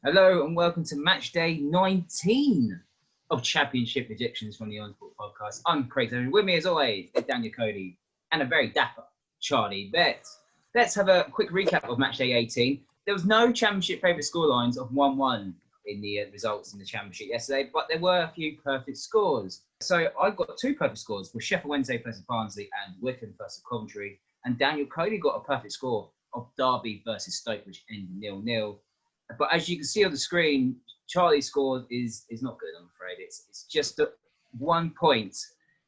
Hello and welcome to Matchday 19 of Championship Predictions from the On-Sport Podcast. I'm Craig Zone. With me as always is Daniel Cody and a very dapper Charlie Bet. Let's have a quick recap of Matchday 18. There was no Championship favourite scorelines of 1-1 in the results in the Championship yesterday, but there were a few perfect scores. So I've got two perfect scores for Sheffield Wednesday versus Barnsley and Wycombe versus Coventry. And Daniel Cody got a perfect score of Derby versus Stoke, which ended 0-0. But as you can see on the screen, Charlie's score is not good, I'm afraid. It's just 1 point,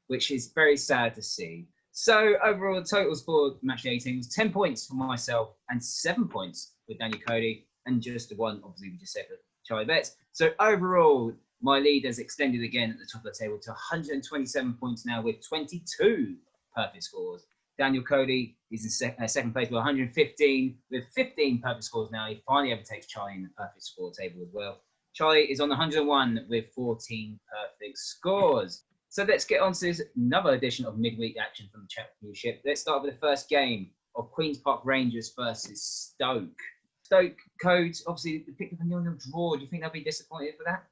which is very sad to see. So overall, the totals for match 18 was 10 points for myself and 7 points for Daniel Cody, and just one, obviously, we just said for Charlie Betts. So overall, my lead has extended again at the top of the table to 127 points now with 22 perfect scores. Daniel Cody is in second place with 115, with 15 perfect scores now. He finally overtakes Charlie in the perfect score table as well. Charlie is on 101 with 14 perfect scores. So let's get on to another edition of midweek action from the Championship. Let's start with the first game of Queen's Park Rangers versus Stoke. Stoke, Codes, obviously, picked up a 0-0 draw. Do you think they'll be disappointed for that?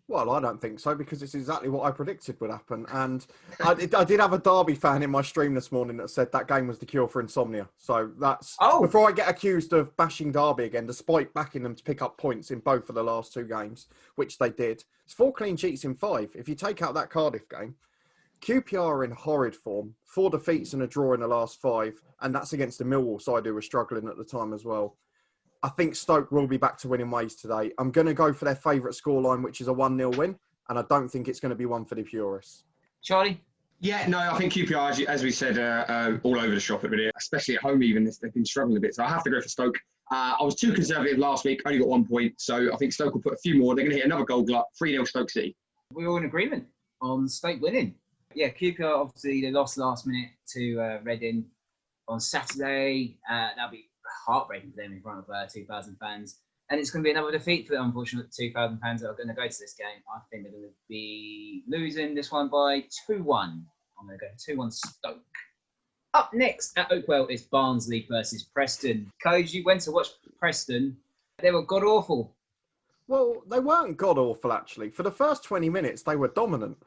Well, I don't think so, because it's exactly what I predicted would happen. And I did have a Derby fan in my stream this morning that said that game was the cure for insomnia. So that's... Before I get accused of bashing Derby again, despite backing them to pick up points in both of the last two games, which they did. It's 4 clean sheets in 5. If you take out that Cardiff game, QPR are in horrid form. 4 defeats and a draw in the last 5. And that's against the Millwall side who were struggling at the time as well. I think Stoke will be back to winning ways today. I'm going to go for their favourite scoreline, which is a 1-0 win. And I don't think it's going to be one for the purists. Charlie? Yeah, no, I think QPR, as we said, all over the shop at the minute, especially at home even. They've been struggling a bit. So I have to go for Stoke. I was too conservative last week, only got 1 point. So I think Stoke will put a few more. They're going to hit another goal glut, 3-0 Stoke City. We're all in agreement on Stoke winning. Yeah, QPR, obviously, they lost last minute to Reading on Saturday. That'll be heartbreaking for them in front of 2,000 fans. And it's going to be another defeat for the unfortunate 2,000 fans that are going to go to this game. I think they're going to be losing this one by 2-1. I'm going to go 2-1 Stoke. Up next at Oakwell is Barnsley versus Preston. Coach, you went to watch Preston. They were god-awful. Well, they weren't god-awful, actually. For the first 20 minutes, they were dominant.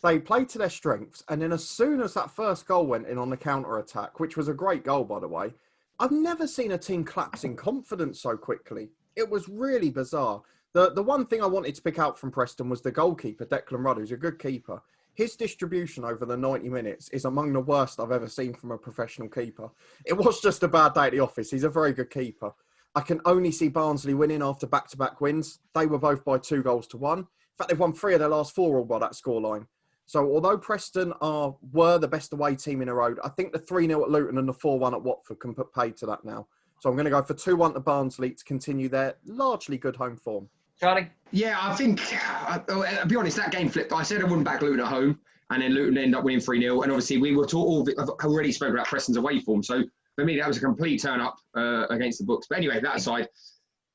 They played to their strengths. And then as soon as that first goal went in on the counter-attack, which was a great goal, by the way, I've never seen a team collapse in confidence so quickly. It was really bizarre. The one thing I wanted to pick out from Preston was the goalkeeper, Declan Rudd, who's a good keeper. His distribution over the 90 minutes is among the worst I've ever seen from a professional keeper. It was just a bad day at the office. He's a very good keeper. I can only see Barnsley winning after back-to-back wins. They were both by 2-1. In fact, they've won 3 of their last 4 all by that scoreline. So although Preston were the best away team in a row, I think the 3-0 at Luton and the 4-1 at Watford can put paid to that now. So I'm going to go for 2-1 to Barnsley to continue their largely good home form. Charlie? Yeah, I think, I'll be honest, that game flipped. I said I wouldn't back Luton at home, and then Luton ended up winning 3-0. And obviously, we were I've already spoken about Preston's away form. So for me, that was a complete turn-up against the books. But anyway, that aside,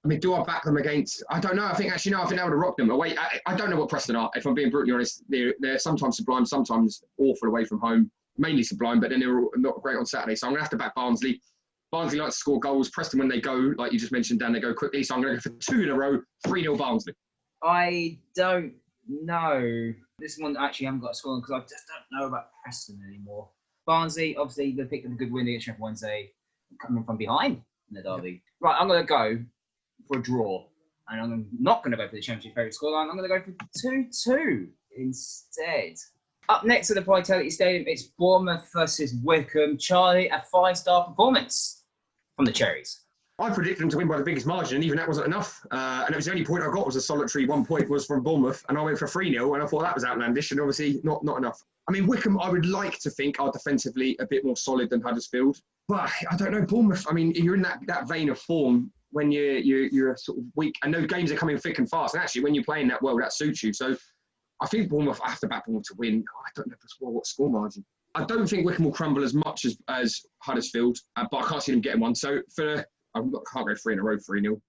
I mean, do I back them against... I don't know. I think that would have rocked them. I don't know what Preston are. If I'm being brutally honest, they're sometimes sublime, sometimes awful away from home. Mainly sublime, but then they were not great on Saturday. So I'm going to have to back Barnsley. Barnsley likes to score goals. Preston, when they go, like you just mentioned, Dan, they go quickly. So I'm going to go for 2 in a row, 3-0 Barnsley. I don't know. This one actually haven't got a score because I just don't know about Preston anymore. Barnsley, obviously, they picked up a good win against Sheffield Wednesday, coming from behind in the derby. Yeah. Right, I'm going to go for a draw. And I'm not going to go for the Championship favourite scoreline. I'm going to go for 2-2 instead. Up next at the Vitality Stadium, it's Bournemouth versus Wycombe. Charlie, a 5-star performance from the Cherries. I predicted them to win by the biggest margin, and even that wasn't enough. And it was the only point I got was a solitary 1 point was from Bournemouth, and I went for 3-0, and I thought that was outlandish, and obviously not enough. I mean, Wycombe, I would like to think are defensively a bit more solid than Huddersfield, but I don't know, Bournemouth, I mean, you're in that vein of form when you're sort of weak, and those games are coming thick and fast, and actually when you're playing that well, that suits you. So I think Bournemouth, I have to back Bournemouth to win. I don't know what score margin. I don't think Wycombe will crumble as much as Huddersfield, but I can't see them getting one. So I can't go 3 in a row, 3-0.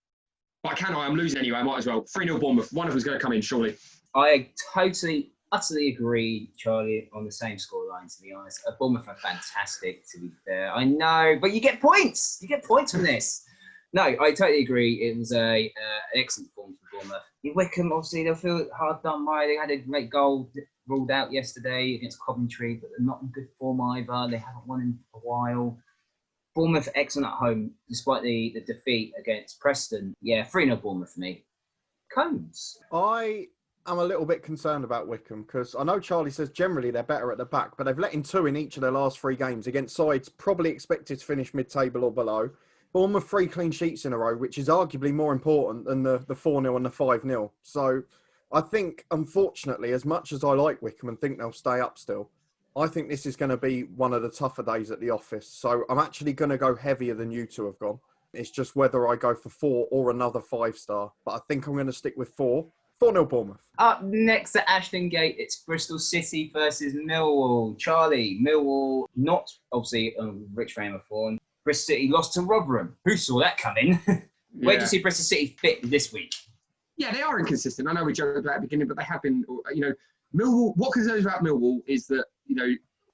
But I'm losing anyway, I might as well. 3-0 Bournemouth, one of them's going to come in, surely. I totally, utterly agree, Charlie, on the same scoreline, to be honest. Bournemouth are fantastic, to be fair. I know, but you get points. You get points from this. No, I totally agree. It was an excellent performance for Bournemouth. Wickham, obviously, they'll feel hard done by. They had a great goal ruled out yesterday against Coventry, but they're not in good form either. They haven't won in a while. Bournemouth excellent at home, despite the defeat against Preston. Yeah, 3-0 Bournemouth for me. Cones. I am a little bit concerned about Wickham because I know Charlie says generally they're better at the back, but they've let in 2 in each of their last 3 games against sides probably expected to finish mid-table or below. Bournemouth 3 clean sheets in a row, which is arguably more important than the 4-0 and the 5-0. So I think, unfortunately, as much as I like Wickham and think they'll stay up still, I think this is going to be one of the tougher days at the office. So I'm actually going to go heavier than you two have gone. It's just whether I go for 4 or another 5-star. But I think I'm going to stick with 4. 4-0 Bournemouth. Up next at Ashton Gate, it's Bristol City versus Millwall. Charlie, Millwall, not obviously a rich frame of form. Bristol City lost to Rotherham. Who saw that coming? Where do you see Bristol City fit this week? Yeah, they are inconsistent. I know we joked about it at the beginning, but they have been, Millwall, what concerns about Millwall is that,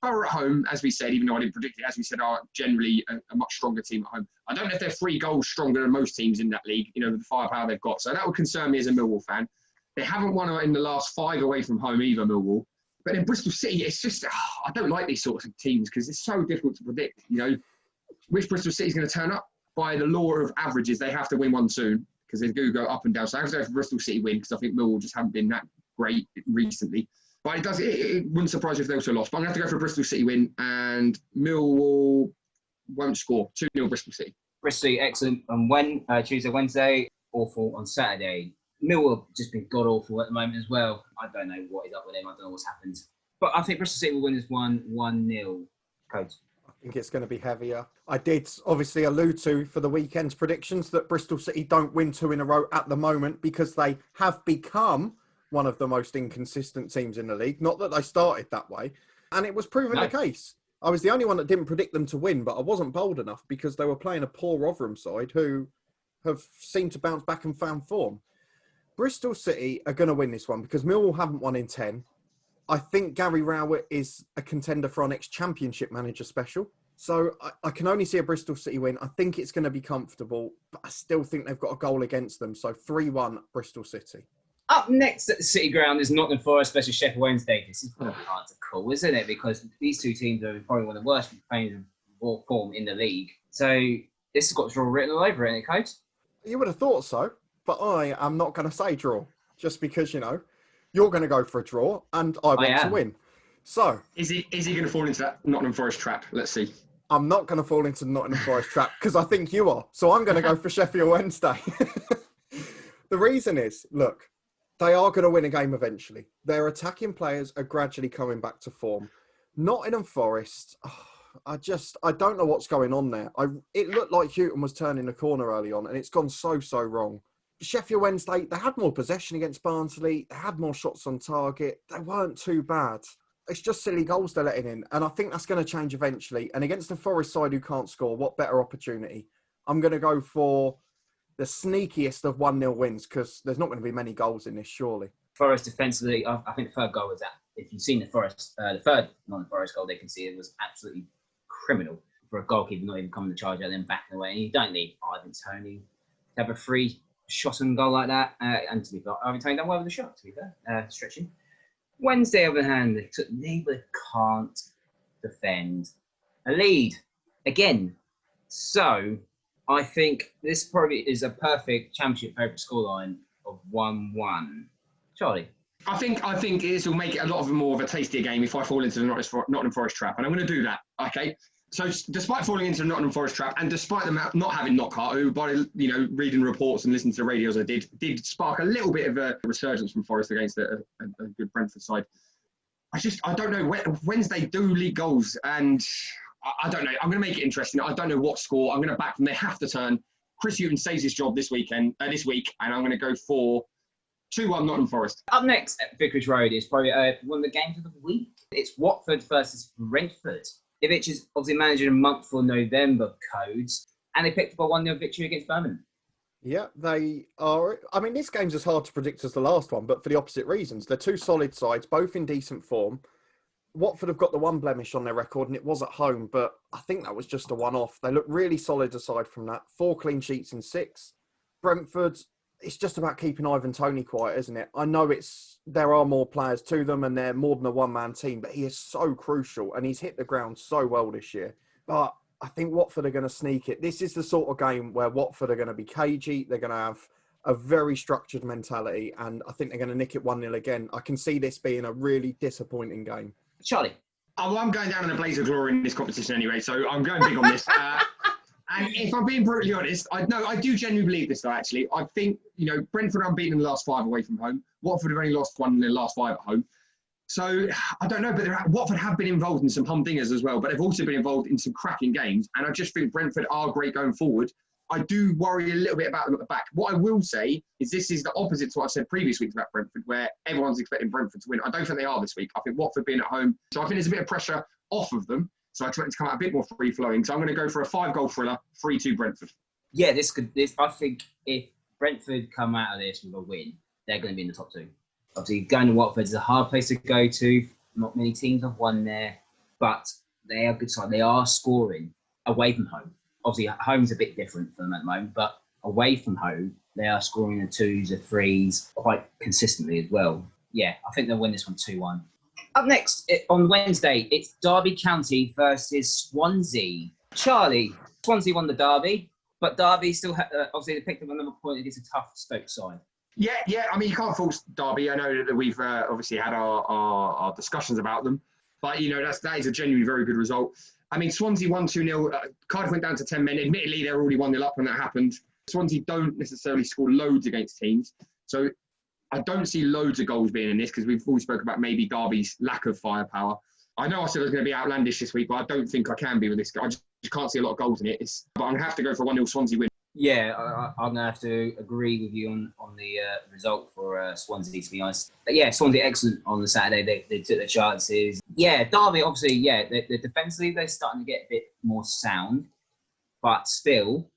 Borough at home, as we said, even though I didn't predict it, as we said, are generally a much stronger team at home. I don't know if they're 3 goals stronger than most teams in that league, with the firepower they've got. So that would concern me as a Millwall fan. They haven't won in the last 5 away from home either, Millwall. But in Bristol City, it's just, I don't like these sorts of teams because it's so difficult to predict, which Bristol City is going to turn up. By the law of averages, they have to win one soon because they do go up and down. So I have to go for Bristol City win because I think Millwall just haven't been that great recently. But it wouldn't surprise me if they also lost. But I'm going to have to go for a Bristol City win, and Millwall won't score. 2-0 Bristol City. Bristol City, excellent on Tuesday, Wednesday, awful on Saturday. Millwall have just been god-awful at the moment as well. I don't know what is up with them. I don't know what's happened. But I think Bristol City will win this 1-0. Codes. I think it's going to be heavier. I did obviously allude to for the weekend's predictions that Bristol City don't win 2 in a row at the moment because they have become one of the most inconsistent teams in the league. Not that they started that way. And it was proven the case. I was the only one that didn't predict them to win, but I wasn't bold enough because they were playing a poor Rotherham side who have seemed to bounce back and found form. Bristol City are going to win this one because Millwall haven't won in 10. I think Gary Rowett is a contender for our next Championship manager special. So I can only see a Bristol City win. I think it's going to be comfortable, but I still think they've got a goal against them. So 3-1 Bristol City. Up next at the City Ground is Nottingham Forest versus Sheffield Wednesday. This is probably hard to call, isn't it? Because these 2 teams are probably one of the worst players of form in the league. So this has got draw written all over it, Coach. You would have thought so, but I am not going to say draw just because, you're going to go for a draw and I want to win. So is he going to fall into that Nottingham Forest trap? Let's see. I'm not going to fall into the Nottingham Forest trap because I think you are. So I'm going to go for Sheffield Wednesday. The reason is, look, they are going to win a game eventually. Their attacking players are gradually coming back to form. Nottingham Forest, I don't know what's going on there. It looked like Houghton was turning the corner early on and it's gone so wrong. Sheffield Wednesday, they had more possession against Barnsley. They had more shots on target. They weren't too bad. It's just silly goals they're letting in. And I think that's going to change eventually. And against the Forest side who can't score, what better opportunity? I'm going to go for the sneakiest of 1-0 wins because there's not going to be many goals in this, surely. Forest defensively, I think the third goal was that. If you've seen the third non-Forest goal they conceded was absolutely criminal for a goalkeeper not even coming to charge and then backing away. And you don't need Ivan Toney to have a free shot and goal like that. And to be fair, Ivan Toney done well with the shot, to be fair, stretching. Wednesday, on the other hand, they took lead but can't defend a lead again. So I think this probably is a perfect Championship favourite scoreline of 1-1. Charlie? I think this will make it a lot more of a tastier game if I fall into the Nottingham Forest trap, and I'm going to do that. Okay. So, despite falling into the Nottingham Forest trap, and despite them not having Knockhart, who by reading reports and listening to the radios I did spark a little bit of a resurgence from Forest against a good Brentford side. I don't know. Wednesday do lead goals, and I don't know. I'm going to make it interesting. I don't know what score. I'm going to back them. They have to turn. Chris Hughton saves his job this week, and I'm going to go for 2-1 Nottingham Forest. Up next at Vicarage Road is probably one of the games of the week. It's Watford versus Brentford. Ipswich is obviously managing a month for November codes, and they picked up a 1-0 victory against Birmingham. Yeah, they are. I mean, this game's as hard to predict as the last one, but for the opposite reasons. They're 2 solid sides, both in decent form. Watford have got the one blemish on their record, and it was at home, but I think that was just a one-off. They look really solid aside from that. 4 clean sheets in 6. Brentford, it's just about keeping Ivan Toney quiet, isn't it? I know there are more players to them, and they're more than a one-man team, but he is so crucial, and he's hit the ground so well this year. But I think Watford are going to sneak it. This is the sort of game where Watford are going to be cagey. They're going to have a very structured mentality, and I think they're going to nick it 1-0 again. I can see this being a really disappointing game. Charlie. Oh, well, I'm going down in a blaze of glory in this competition anyway, so I'm going big on this. And if I'm being brutally honest, I do genuinely believe this, though, actually. I think, Brentford are unbeaten in the last 5 away from home. Watford have only lost 1 in the last 5 at home. So, I don't know, but Watford have been involved in some humdingers as well, but they've also been involved in some cracking games. And I just think Brentford are great going forward. I do worry a little bit about them at the back. What I will say is this is the opposite to what I said previous weeks about Brentford, where everyone's expecting Brentford to win. I don't think they are this week. I think Watford being at home. So I think there's a bit of pressure off of them. So I expect it to come out a bit more free-flowing. So I'm going to go for a 5-goal thriller, 3-2 Brentford. Yeah, I think if Brentford come out of this with a win, they're going to be in the top 2. Obviously, going to Watford is a hard place to go to. Not many teams have won there, but they are good side. They are scoring away from home. Obviously, home's a bit different for them at the moment, but away from home, they are scoring the 2s, the 3s quite consistently as well. Yeah, I think they'll win this one 2-1. Up next, on Wednesday, it's Derby County versus Swansea. Charlie, Swansea won the Derby, but Derby still, obviously, they picked up another point against a tough Stoke side. Yeah. I mean, you can't force Derby. I know that we've obviously had our discussions about them, but that is a genuinely very good result. I mean, Swansea won 2-0. Cardiff went down to 10 men. Admittedly, they were already 1-0 up when that happened. Swansea don't necessarily score loads against teams, so I don't see loads of goals being in this because we've always spoken about maybe Derby's lack of firepower. I know I said I was going to be outlandish this week, but I don't think I can be with this. I just can't see a lot of goals in it. But I'm going to have to go for a 1-0 Swansea win. Yeah, I'm going to have to agree with you on the result for Swansea, to be honest. But yeah, Swansea excellent on the Saturday. They took their chances. Yeah, Derby, obviously, they're defensively, they're starting to get a bit more sound, but still,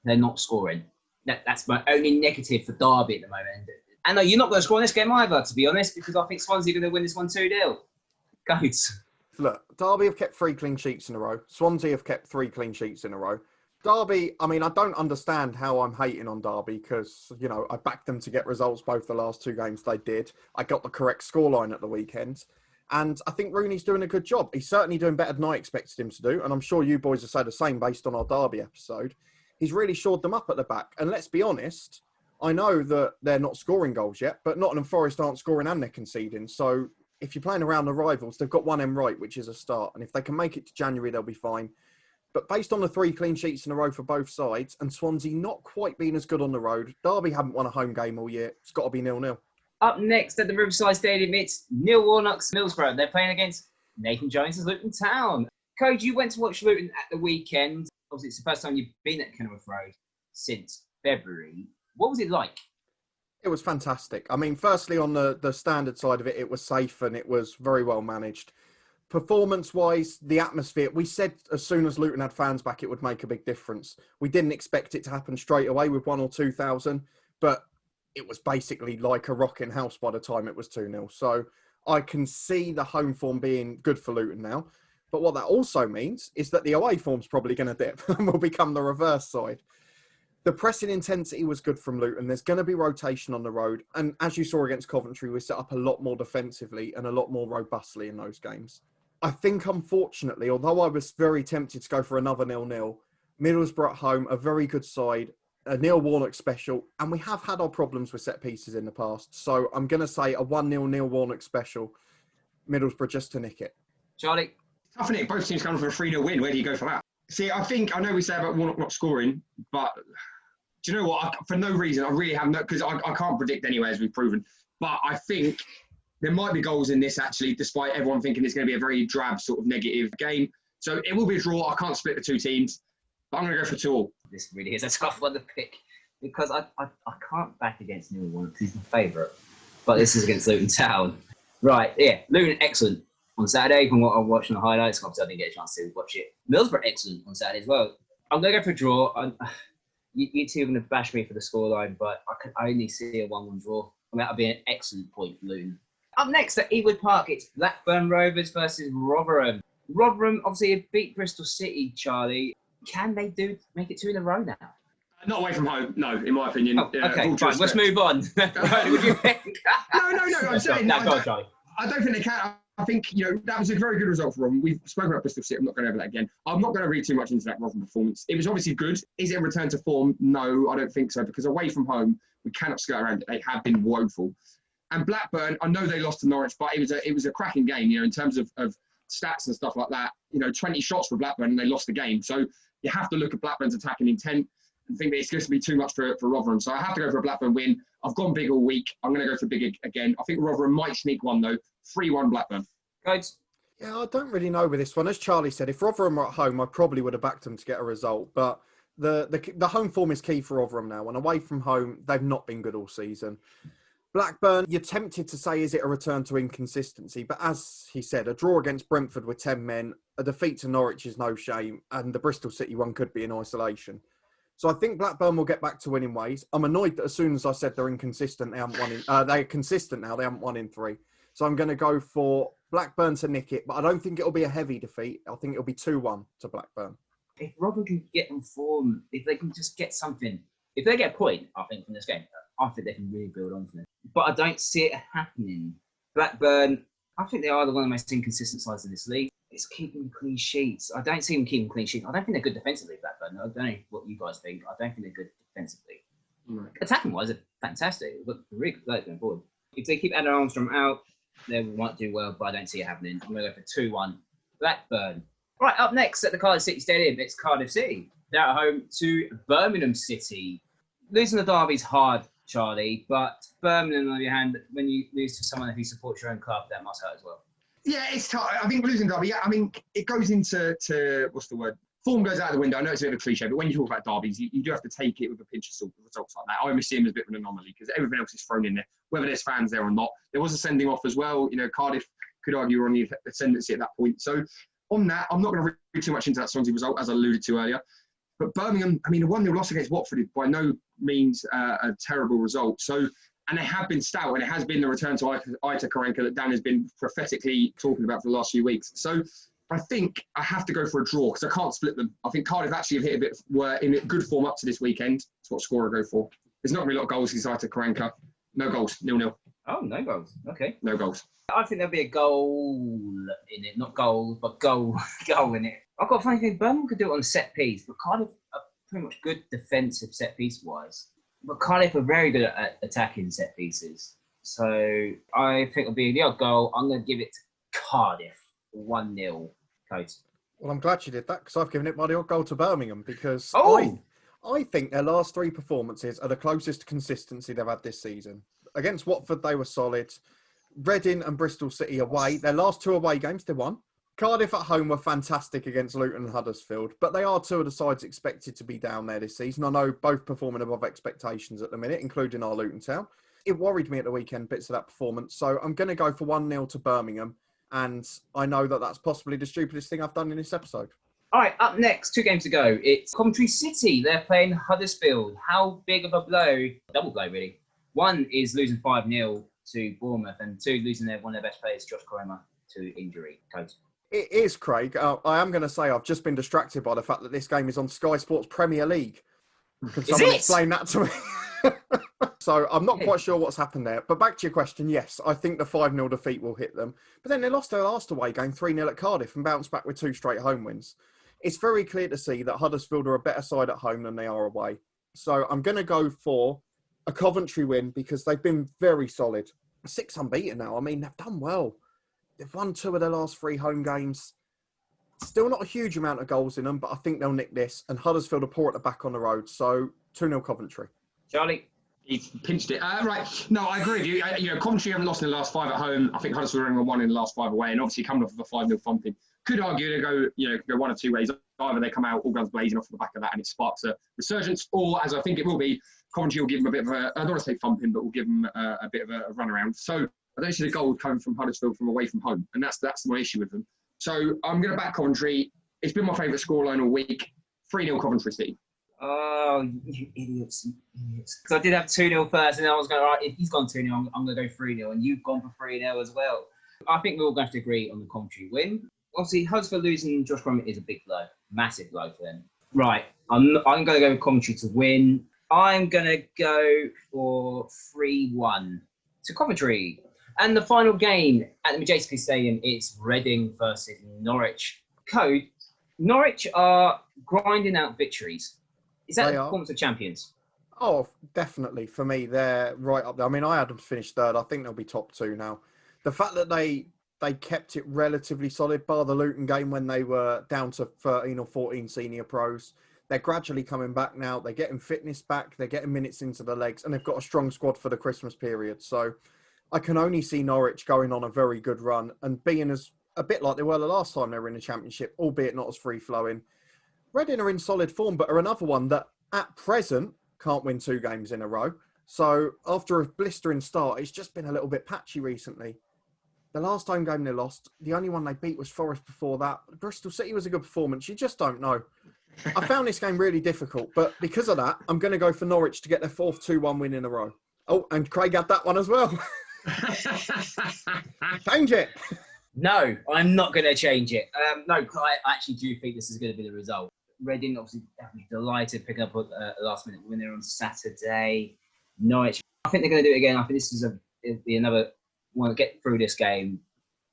they're not scoring. That's my only negative for Derby at the moment. And no, you're not going to score in this game either, to be honest, because I think Swansea are going to win this one 2-0. Goats. Look, Derby have kept 3 clean sheets in a row. Swansea have kept 3 clean sheets in a row. Derby, I mean, I don't understand how I'm hating on Derby because, I backed them to get results both the last 2 games they did. I got the correct scoreline at the weekend. And I think Rooney's doing a good job. He's certainly doing better than I expected him to do. And I'm sure you boys will say the same based on our Derby episode. He's really shored them up at the back. And let's be honest, I know that they're not scoring goals yet, but Nottingham Forest aren't scoring and they're conceding. So if you're playing around the rivals, they've got 1M right, which is a start. And if they can make it to January, they'll be fine. But based on the 3 clean sheets in a row for both sides and Swansea not quite being as good on the road, Derby haven't won a home game all year. It's got to be 0-0. Up next at the Riverside Stadium, it's Neil Warnock's Middlesbrough. They're playing against Nathan Jones' Luton Town. Coach, you went to watch Luton at the weekend. Obviously, it's the first time you've been at Kenilworth Road since February. What was it like? It was fantastic. I mean, firstly, on the standard side of it, it was safe and it was very well managed. Performance-wise, the atmosphere, we said as soon as Luton had fans back, it would make a big difference. We didn't expect it to happen straight away with 1,000 or 2,000, but it was basically like a rocking house by the time it was 2-0. So I can see the home form being good for Luton now. But what that also means is that the away form's probably going to dip and will become the reverse side. The pressing intensity was good from Luton. There's going to be rotation on the road. And as you saw against Coventry, we set up a lot more defensively and a lot more robustly in those games. I think, unfortunately, although I was very tempted to go for another 0-0, Middlesbrough at home, a very good side, a Neil Warnock special, and we have had our problems with set pieces in the past. So I'm going to say a 1-0 Neil Warnock special, Middlesbrough just to nick it. Charlie? Tough, isn't it? Both teams coming for a 3-0 win. Where do you go for that? See, I know we say about Warnock not scoring, but do you know what? For no reason, I really have no, because I can't predict anyway, as we've proven. But I think there might be goals in this, actually, despite everyone thinking it's going to be a very drab sort of negative game. So it will be a draw. I can't split the 2 teams, but I'm going to go for 2-2. This really is a tough one to pick because I can't back against Neil Warnock because he's my favourite. But this is against Luton Town. Right, yeah. Luton, excellent on Saturday from what I'm watching the highlights. Obviously, I didn't get a chance to watch it. Middlesbrough, excellent on Saturday as well. I'm going to go for a draw. You two are going to bash me for the scoreline, but I can only see a 1-1 draw. I mean, that'll be an excellent point for Luton. Up next at Ewood Park, it's Blackburn Rovers versus Rotherham. Rotherham obviously have beat Bristol City, Charlie. Can they make it 2 in a row now? Not away from home, no, in my opinion. Oh, okay, fine. Let's move on. Right, what do you think? No, I'm saying... No, go on, Charlie. I don't think they can. I think, that was a very good result for Rotherham. We've spoken about Bristol City. I'm not going over that again. I'm not going to read too much into that Rotherham performance. It was obviously good. Is it a return to form? No, I don't think so, because away from home, we cannot skirt around it. They have been woeful. And Blackburn, I know they lost to Norwich, but it was a cracking game, in terms of stats and stuff like that. 20 shots for Blackburn and they lost the game. So you have to look at Blackburn's attacking intent and think that it's going to be too much for Rotherham. So I have to go for a Blackburn win. I've gone big all week. I'm going to go for big again. I think Rotherham might sneak one, though. 3-1 Blackburn. Guys? Yeah, I don't really know with this one. As Charlie said, if Rotherham were at home, I probably would have backed them to get a result. But the home form is key for Rotherham now. And away from home, they've not been good all season. Blackburn, you're tempted to say, is it a return to inconsistency? But as he said, a draw against Brentford with 10 men, a defeat to Norwich is no shame, and the Bristol City one could be in isolation. So I think Blackburn will get back to winning ways. I'm annoyed that as soon as I said they're inconsistent, they're consistent now, they haven't won in 3. So I'm going to go for Blackburn to nick it, but I don't think it'll be a heavy defeat. I think it'll be 2-1 to Blackburn. If Rotherham can get on form, if they can just get something, if they get a point, I think, from this game, I think they can really build on from it. But I don't see it happening. Blackburn, I think they are one of the most inconsistent sides in this league. It's keeping clean sheets. I don't see them keeping clean sheets. I don't think they're good defensively, Blackburn. I don't know what you guys think. I don't think they're good defensively. Right. Attacking-wise, they're fantastic. They've got really good players going forward. If they keep Adam Armstrong out, they might do well, but I don't see it happening. I'm going to go for 2-1 Blackburn. Right, up next at the Cardiff City Stadium, it's Cardiff City. They're at home to Birmingham City. Losing the derby's hard, Charlie, but Birmingham, on the other hand, when you lose to someone who supports your own club, that must hurt as well. Yeah, it's tough. I think losing derby, it goes into what's the word? Form goes out the window. I know it's a bit of a cliche, but when you talk about derbies, you do have to take it with a pinch of salt, results like that. I always see them as a bit of an anomaly because everything else is thrown in there, whether there's fans there or not. There was a sending off as well. Cardiff could argue were on the ascendancy at that point. So on that, I'm not going to read too much into that Swansea result, as I alluded to earlier. But Birmingham, a 1-0 loss against Watford is by no means a terrible result. So, and they have been stout, and it has been the return to Aita Karanka that Dan has been prophetically talking about for the last few weeks. So I think I have to go for a draw because I can't split them. I think Cardiff actually have hit a bit, were in good form up to this weekend. That's what score I go for. There's not really a lot of goals against Aita Karanka. No goals, 0-0. Oh, no goals. Okay. No goals. I think there'll be a goal in it. Not goals, but goal in it. I've got a funny thing. Birmingham could do it on set piece, but Cardiff are pretty much good defensive set piece wise. But Cardiff are very good at attacking set pieces. So I think it'll be the odd goal. I'm going to give it to Cardiff 1-0. Coach. Well, I'm glad you did that because I've given it my odd goal to Birmingham because I think their last 3 performances are the closest to consistency they've had this season. Against Watford, they were solid. Reading and Bristol City away. Their last 2 away games, they won. Cardiff at home were fantastic against Luton and Huddersfield, but they are 2 of the sides expected to be down there this season. I know both performing above expectations at the minute, including our Luton Town. It worried me at the weekend, bits of that performance. So I'm going to go for 1-0 to Birmingham. And I know that that's possibly the stupidest thing I've done in this episode. All right, up next, 2 games to go. It's Coventry City. They're playing Huddersfield. How big of a blow? Double blow, really. 1 is losing 5-0 to Bournemouth, and 2, losing one of their best players, Josh Korema, to injury. Coach. It is, Craig. I am going to say I've just been distracted by the fact that this game is on Sky Sports Premier League. Can someone explain that to me? So I'm not quite sure what's happened there. But back to your question, yes, I think the 5-0 defeat will hit them. But then they lost their last away game 3-0 at Cardiff and bounced back with 2 straight home wins. It's very clear to see that Huddersfield are a better side at home than they are away. So I'm going to go for a Coventry win because they've been very solid. 6 unbeaten now. They've done well. They've won 2 of their last 3 home games. Still not a huge amount of goals in them, but I think they'll nick this. And Huddersfield are poor at the back on the road. So 2-0 Coventry. Charlie? He's pinched it. Right. No, I agree with you. Coventry haven't lost in the last 5 at home. I think Huddersfield only won in the last 5 away. And obviously coming off of a 5-0 thumping. Could argue they go one of 2 ways. Either they come out all guns blazing off the back of that and it sparks a resurgence, or as I think it will be, Coventry will give them a bit of a, I don't want to say thumping, but will give them a bit of a runaround. So I don't see the goal coming from Huddersfield from away from home. And that's my issue with them. So I'm going to back Coventry. It's been my favourite scoreline all week. 3-0 Coventry City. Oh, you idiots. Because I did have 2-0 first, and then I was going, all right, if he's gone 2-0, I'm going to go 3-0, and you've gone for 3-0 as well. I think we're all going to have to agree on the Coventry win. Obviously, Huddersfield losing Josh Brummitt is a big blow. Massive blow for them. Right, I'm going to go with Coventry to win. I'm going to go for 3-1 to Coventry. And the final game at the Matchday Stadium, it's Reading versus Norwich. Code, Norwich are grinding out victories. Is that the performance of champions? Oh, definitely. For me, they're right up there. I mean, I had them finish third. I think they'll be top 2 now. The fact that they kept it relatively solid, bar the Luton game when they were down to 13 or 14 senior pros. They're gradually coming back now. They're getting fitness back. They're getting minutes into the legs. And they've got a strong squad for the Christmas period. So I can only see Norwich going on a very good run and being as a bit like they were the last time they were in the Championship, albeit not as free-flowing. Reading are in solid form, but are another one that at present can't win 2 games in a row. So after a blistering start, it's just been a little bit patchy recently. The last home game they lost, the only one they beat was Forest before that. Bristol City was a good performance. You just don't know. I found this game really difficult, but because of that, I'm going to go for Norwich to get their 4th 2-1 win in a row. Oh, and Craig had that one as well. Change it. No, I'm not going to change it. No, I actually do think this is going to be the result. Reading obviously delighted picking up a last-minute winner on Saturday. Norwich, I think they're going to do it again. I think this is it'll be another one to get through this game.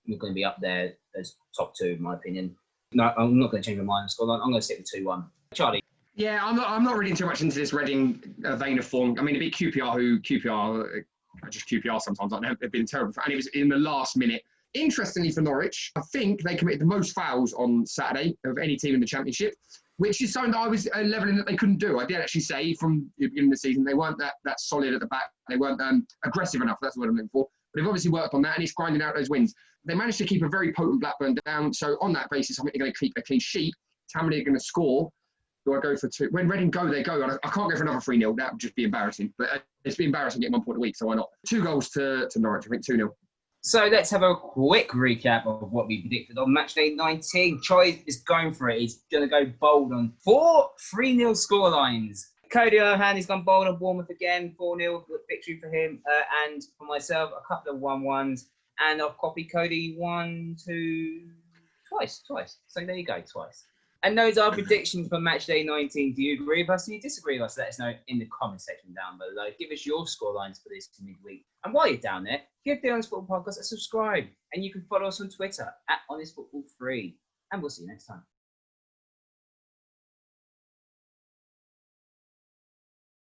You're going to be up there as top 2, in my opinion. No, I'm not going to change my mind on scoreline. I'm going to stick with 2-1. Charlie. Yeah, I'm not reading too much into this Reading vein of form. I mean, a bit QPR are just QPR sometimes. They've been terrible. And it was in the last minute. Interestingly for Norwich, I think they committed the most fouls on Saturday of any team in the Championship, which is something that I was levelling that they couldn't do. I did actually say from the beginning of the season they weren't that solid at the back. They weren't aggressive enough. That's what I'm looking for. But they've obviously worked on that, and it's grinding out those wins. They managed to keep a very potent Blackburn down. So on that basis, I think they're going to keep a clean sheet. How many are going to score? Do I go for 2? When Reading go, they go. I can't go for another 3-0. That would just be embarrassing. But it's been embarrassing getting 1 point a week, so why not? 2 goals to Norwich. I think 2-0. So let's have a quick recap of what we predicted on Matchday 19. Troy is going for it. He's going to go bold on 4 3-0 scorelines. Cody O'Han has gone bold on Bournemouth again, 4-0 victory for him. And for myself, a couple of 1-1s. And I've copied Cody twice. So there you go, twice. And those are predictions for Matchday 19. Do you agree with us? Do you disagree with us? Let us know in the comment section down below. Give us your scorelines for this midweek. And while you're down there, give the Honest Football Podcast a subscribe. And you can follow us on Twitter @HonestFootball3. And we'll see you next time.